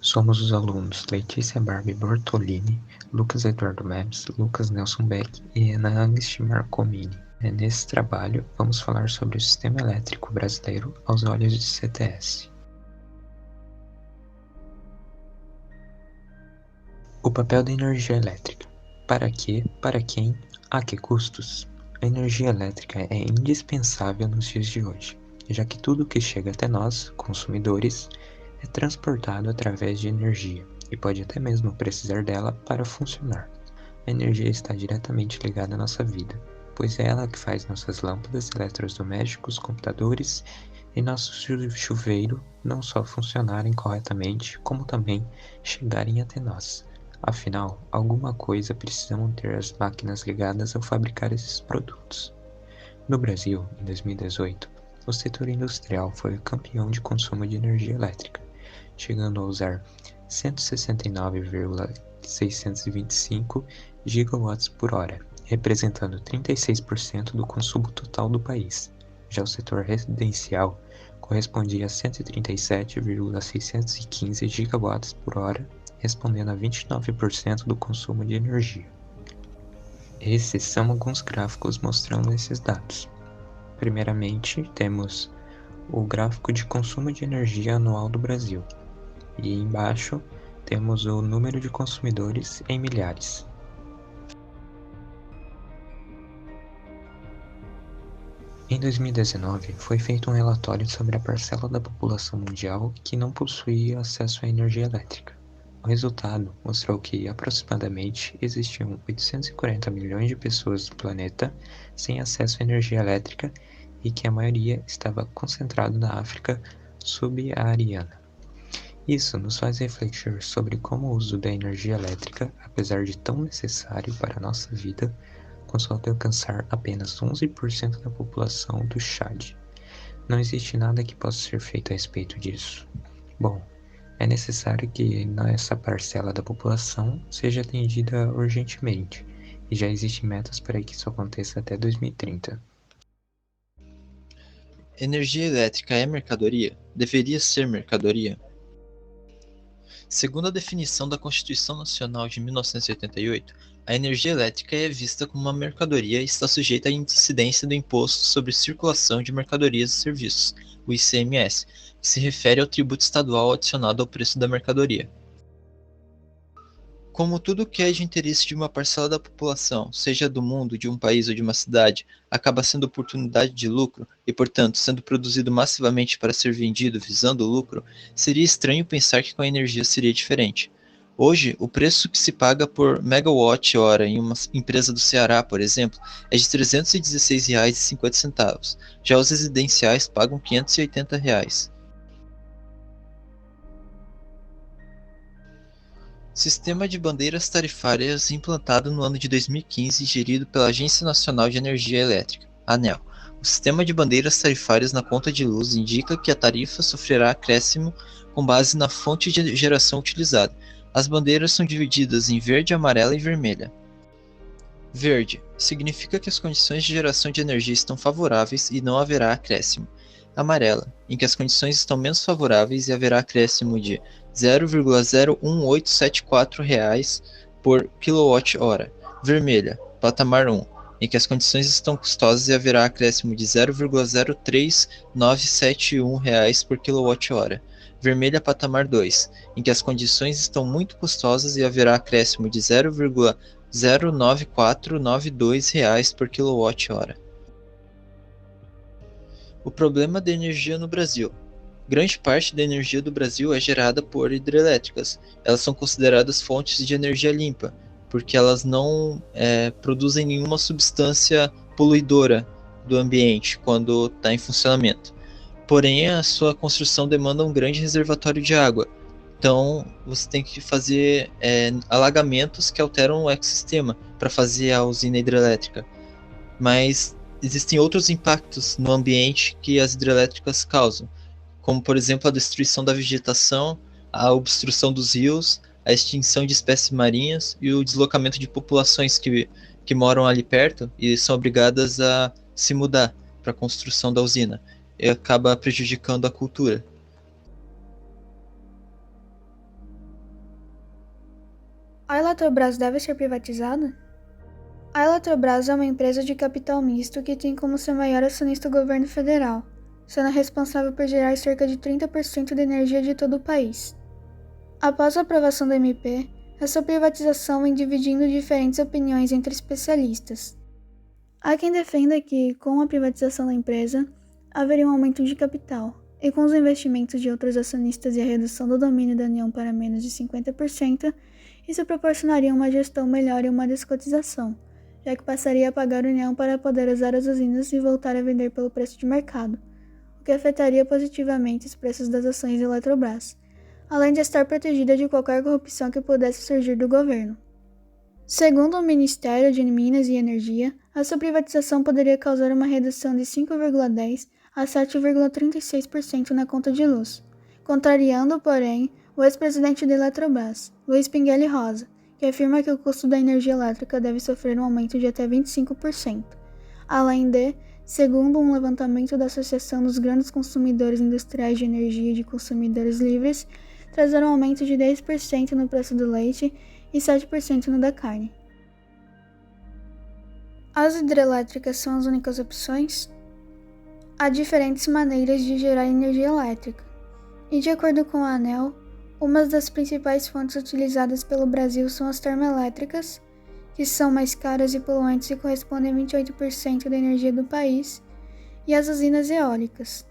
Somos os alunos Letícia Barbie Bortolini, Lucas Eduardo Mebs, Lucas Nelson Beck e Ana Angst Marcomini. Nesse trabalho, vamos falar sobre o sistema elétrico brasileiro aos olhos de CTS. O papel da energia elétrica. Para quê? Para quem? A que custos? A energia elétrica é indispensável nos dias de hoje, já que tudo que chega até nós, consumidores, é transportado através de energia e pode até mesmo precisar dela para funcionar. A energia está diretamente ligada à nossa vida, pois é ela que faz nossas lâmpadas, eletrodomésticos, computadores e nosso chuveiro não só funcionarem corretamente, como também chegarem até nós. Afinal, alguma coisa precisa manter as máquinas ligadas ao fabricar esses produtos. No Brasil, em 2018, o setor industrial foi o campeão de consumo de energia elétrica, chegando a usar 169,625 gigawatts por hora, representando 36% do consumo total do país. Já o setor residencial correspondia a 137,615 gigawatts por hora, respondendo a 29% do consumo de energia. Esses são alguns gráficos mostrando esses dados. Primeiramente, temos o gráfico de consumo de energia anual do Brasil, e embaixo temos o número de consumidores em milhares. Em 2019, foi feito um relatório sobre a parcela da população mundial que não possuía acesso à energia elétrica. O resultado mostrou que, aproximadamente, existiam 840 milhões de pessoas no planeta sem acesso à energia elétrica e que a maioria estava concentrada na África subsaariana. Isso nos faz refletir sobre como o uso da energia elétrica, apesar de tão necessário para a nossa vida, consegue alcançar apenas 11% da população do Chad. Não existe nada que possa ser feito a respeito disso. Bom, é necessário que essa parcela da população seja atendida urgentemente, e já existem metas para que isso aconteça até 2030. Energia elétrica é mercadoria? Deveria ser mercadoria? Segundo a definição da Constituição Nacional de 1988, a energia elétrica é vista como uma mercadoria e está sujeita à incidência do Imposto sobre Circulação de Mercadorias e Serviços, o ICMS, que se refere ao tributo estadual adicionado ao preço da mercadoria. Como tudo que é de interesse de uma parcela da população, seja do mundo, de um país ou de uma cidade, acaba sendo oportunidade de lucro e, portanto, sendo produzido massivamente para ser vendido visando o lucro, seria estranho pensar que com a energia seria diferente. Hoje, o preço que se paga por megawatt-hora em uma empresa do Ceará, por exemplo, é de R$ 316,50. Já os residenciais pagam R$ 580. Sistema de bandeiras tarifárias implantado no ano de 2015 e gerido pela Agência Nacional de Energia Elétrica, ANEEL. O sistema de bandeiras tarifárias na conta de luz indica que a tarifa sofrerá acréscimo com base na fonte de geração utilizada. As bandeiras são divididas em verde, amarela e vermelha. Verde significa que as condições de geração de energia estão favoráveis e não haverá acréscimo. Amarela, em que as condições estão menos favoráveis e haverá acréscimo de R$ 0,01874 por kWh. Vermelha, patamar 1, em que as condições estão custosas e haverá acréscimo de R$ 0,03971 por kWh. Vermelha, patamar 2, em que as condições estão muito custosas e haverá acréscimo de R$ 0,09492 por kWh. O problema da energia no Brasil. Grande parte da energia do Brasil é gerada por hidrelétricas. Elas são consideradas fontes de energia limpa, porque elas não produzem nenhuma substância poluidora do ambiente quando está em funcionamento. Porém, a sua construção demanda um grande reservatório de água. Então, você tem que fazer alagamentos que alteram o ecossistema para fazer a usina hidrelétrica. Mas existem outros impactos no ambiente que as hidrelétricas causam, como, por exemplo, a destruição da vegetação, a obstrução dos rios, a extinção de espécies marinhas e o deslocamento de populações que moram ali perto e são obrigadas a se mudar para a construção da usina, e acaba prejudicando a cultura. A Eletrobras deve ser privatizada? A Eletrobras é uma empresa de capital misto que tem como seu maior acionista o governo federal, sendo responsável por gerar cerca de 30% da energia de todo o país. Após a aprovação da MP, essa privatização vem dividindo diferentes opiniões entre especialistas. Há quem defenda que, com a privatização da empresa, haveria um aumento de capital, e com os investimentos de outros acionistas e a redução do domínio da União para menos de 50%, isso proporcionaria uma gestão melhor e uma descotização, já que passaria a pagar a União para poder usar as usinas e voltar a vender pelo preço de mercado, o que afetaria positivamente os preços das ações da Eletrobras, além de estar protegida de qualquer corrupção que pudesse surgir do governo. Segundo o Ministério de Minas e Energia, essa privatização poderia causar uma redução de 5,10% a 7,36% na conta de luz, contrariando, porém, o ex-presidente da Eletrobras, Luiz Pinguelli Rosa, que afirma que o custo da energia elétrica deve sofrer um aumento de até 25%, além de, segundo um levantamento da Associação dos Grandes Consumidores Industriais de Energia e de Consumidores Livres, trazer um aumento de 10% no preço do leite e 7% no da carne. As hidrelétricas são as únicas opções? Há diferentes maneiras de gerar energia elétrica, e de acordo com a ANEEL, uma das principais fontes utilizadas pelo Brasil são as termoelétricas, que são mais caras e poluentes e correspondem a 28% da energia do país, e as usinas eólicas.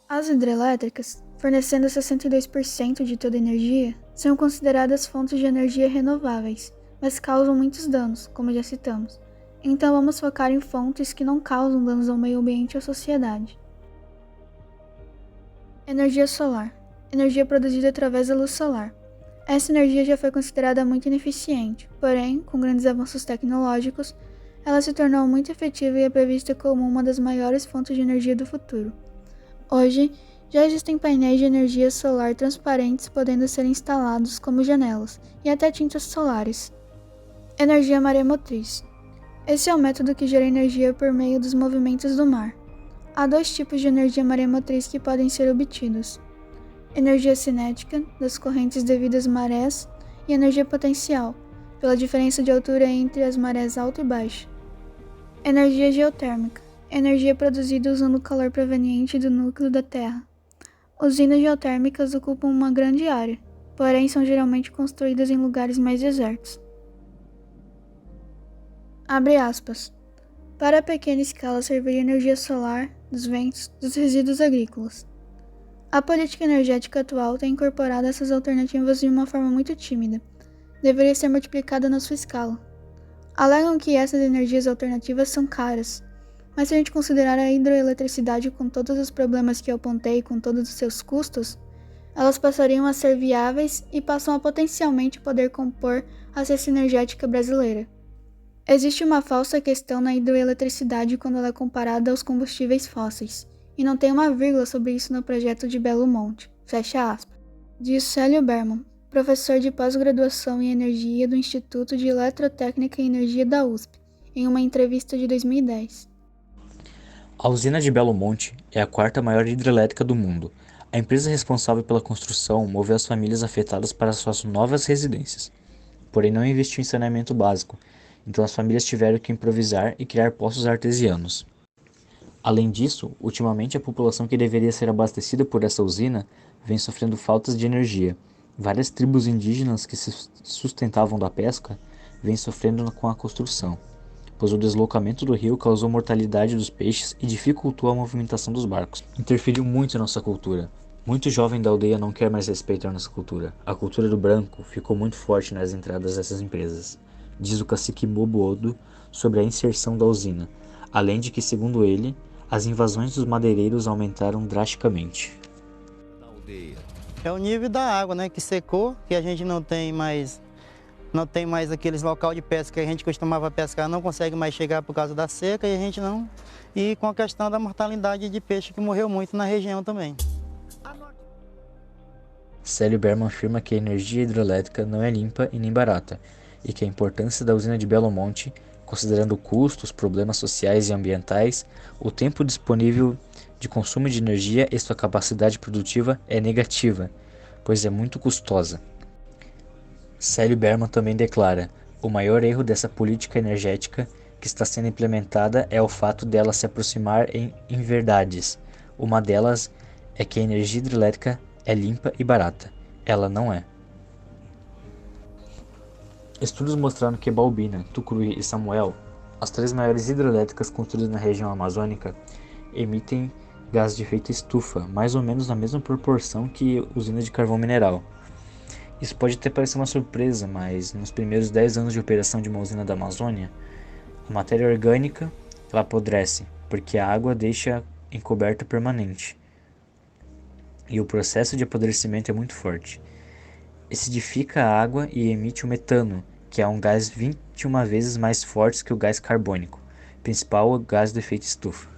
As hidrelétricas, fornecendo 62% de toda a energia, são consideradas fontes de energia renováveis, mas causam muitos danos, como já citamos. Então vamos focar em fontes que não causam danos ao meio ambiente ou à sociedade. Energia solar. Energia produzida através da luz solar. Essa energia já foi considerada muito ineficiente, porém, com grandes avanços tecnológicos, ela se tornou muito efetiva e é prevista como uma das maiores fontes de energia do futuro. Hoje, já existem painéis de energia solar transparentes podendo ser instalados como janelas e até tintas solares. Energia maremotriz. Esse é o método que gera energia por meio dos movimentos do mar. Há dois tipos de energia maremotriz que podem ser obtidos: energia cinética, das correntes devido às marés, e energia potencial, pela diferença de altura entre as marés alta e baixa. Energia geotérmica. Energia produzida usando o calor proveniente do núcleo da Terra. Usinas geotérmicas ocupam uma grande área, porém são geralmente construídas em lugares mais desertos. Abre aspas. Para a pequena escala serviria energia solar, dos ventos, dos resíduos agrícolas. A política energética atual tem incorporado essas alternativas de uma forma muito tímida. Deveria ser multiplicada na sua escala. Alegam que essas energias alternativas são caras, mas se a gente considerar a hidroeletricidade com todos os problemas que eu apontei, com todos os seus custos, elas passariam a ser viáveis e passam a potencialmente poder compor a cesta energética brasileira. Existe uma falsa questão na hidroeletricidade quando ela é comparada aos combustíveis fósseis, e não tem uma vírgula sobre isso no projeto de Belo Monte, fecha aspas, diz Célio Berman, professor de pós-graduação em energia do Instituto de Eletrotécnica e Energia da USP, em uma entrevista de 2010. A usina de Belo Monte é a quarta maior hidrelétrica do mundo. A empresa responsável pela construção moveu as famílias afetadas para suas novas residências, porém não investiu em saneamento básico, então as famílias tiveram que improvisar e criar poços artesianos. Além disso, ultimamente a população que deveria ser abastecida por essa usina vem sofrendo faltas de energia. Várias tribos indígenas que se sustentavam da pesca vêm sofrendo com a construção, pois o deslocamento do rio causou mortalidade dos peixes e dificultou a movimentação dos barcos. Interferiu muito em nossa cultura. Muito jovem da aldeia não quer mais respeitar nossa cultura. A cultura do branco ficou muito forte nas entradas dessas empresas, diz o cacique Bobo Odo sobre a inserção da usina, além de que, segundo ele, as invasões dos madeireiros aumentaram drasticamente. É o nível da água, né, que secou, que a gente não tem mais aqueles local de pesca que a gente costumava pescar, não consegue mais chegar por causa da seca e com a questão da mortalidade de peixe que morreu muito na região também. Célio Berman afirma que a energia hidrelétrica não é limpa e nem barata, e que a importância da usina de Belo Monte, considerando custos, problemas sociais e ambientais, o tempo disponível de consumo de energia e sua capacidade produtiva é negativa, pois é muito custosa. Célio Berman também declara: o maior erro dessa política energética que está sendo implementada é o fato dela se aproximar em inverdades. Uma delas é que a energia hidrelétrica é limpa e barata. Ela não é. Estudos mostraram que Baubina, Tucuruí e Samuel, as três maiores hidrelétricas construídas na região amazônica, emitem gás de efeito estufa, mais ou menos na mesma proporção que usinas de carvão mineral. Isso pode até parecer uma surpresa, mas nos primeiros 10 anos de operação de uma usina da Amazônia, a matéria orgânica ela apodrece, porque a água deixa encoberta permanente. E o processo de apodrecimento é muito forte. Acidifica a água e emite o metano, que é um gás 21 vezes mais forte que o gás carbônico, principal gás do efeito estufa.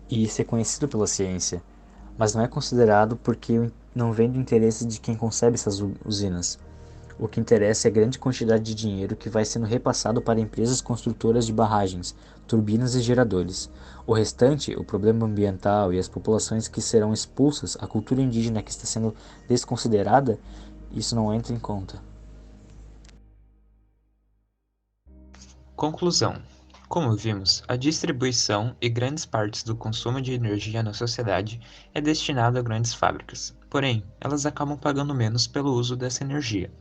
E isso é conhecido pela ciência, mas não é considerado porque não vem do interesse de quem concebe essas usinas. O que interessa é a grande quantidade de dinheiro que vai sendo repassado para empresas construtoras de barragens, turbinas e geradores. O restante, o problema ambiental e as populações que serão expulsas, a cultura indígena que está sendo desconsiderada, isso não entra em conta. Conclusão. Como vimos, a distribuição e grandes partes do consumo de energia na sociedade é destinado a grandes fábricas. Porém, elas acabam pagando menos pelo uso dessa energia.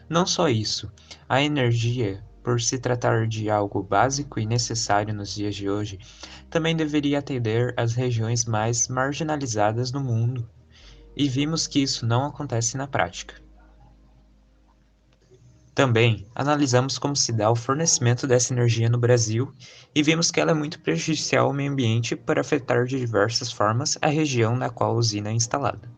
Não só isso, a energia, por se tratar de algo básico e necessário nos dias de hoje, também deveria atender às regiões mais marginalizadas do mundo. E vimos que isso não acontece na prática. Também analisamos como se dá o fornecimento dessa energia no Brasil e vimos que ela é muito prejudicial ao meio ambiente por afetar de diversas formas a região na qual a usina é instalada.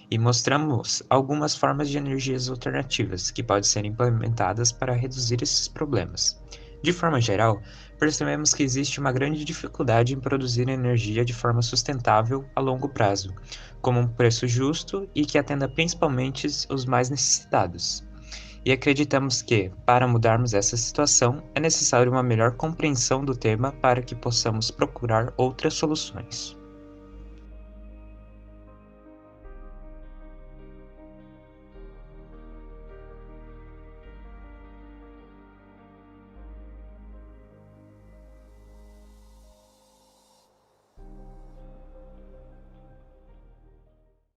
E mostramos algumas formas de energias alternativas que podem ser implementadas para reduzir esses problemas. De forma geral, percebemos que existe uma grande dificuldade em produzir energia de forma sustentável a longo prazo, como um preço justo e que atenda principalmente os mais necessitados. E acreditamos que, para mudarmos essa situação, é necessário uma melhor compreensão do tema para que possamos procurar outras soluções.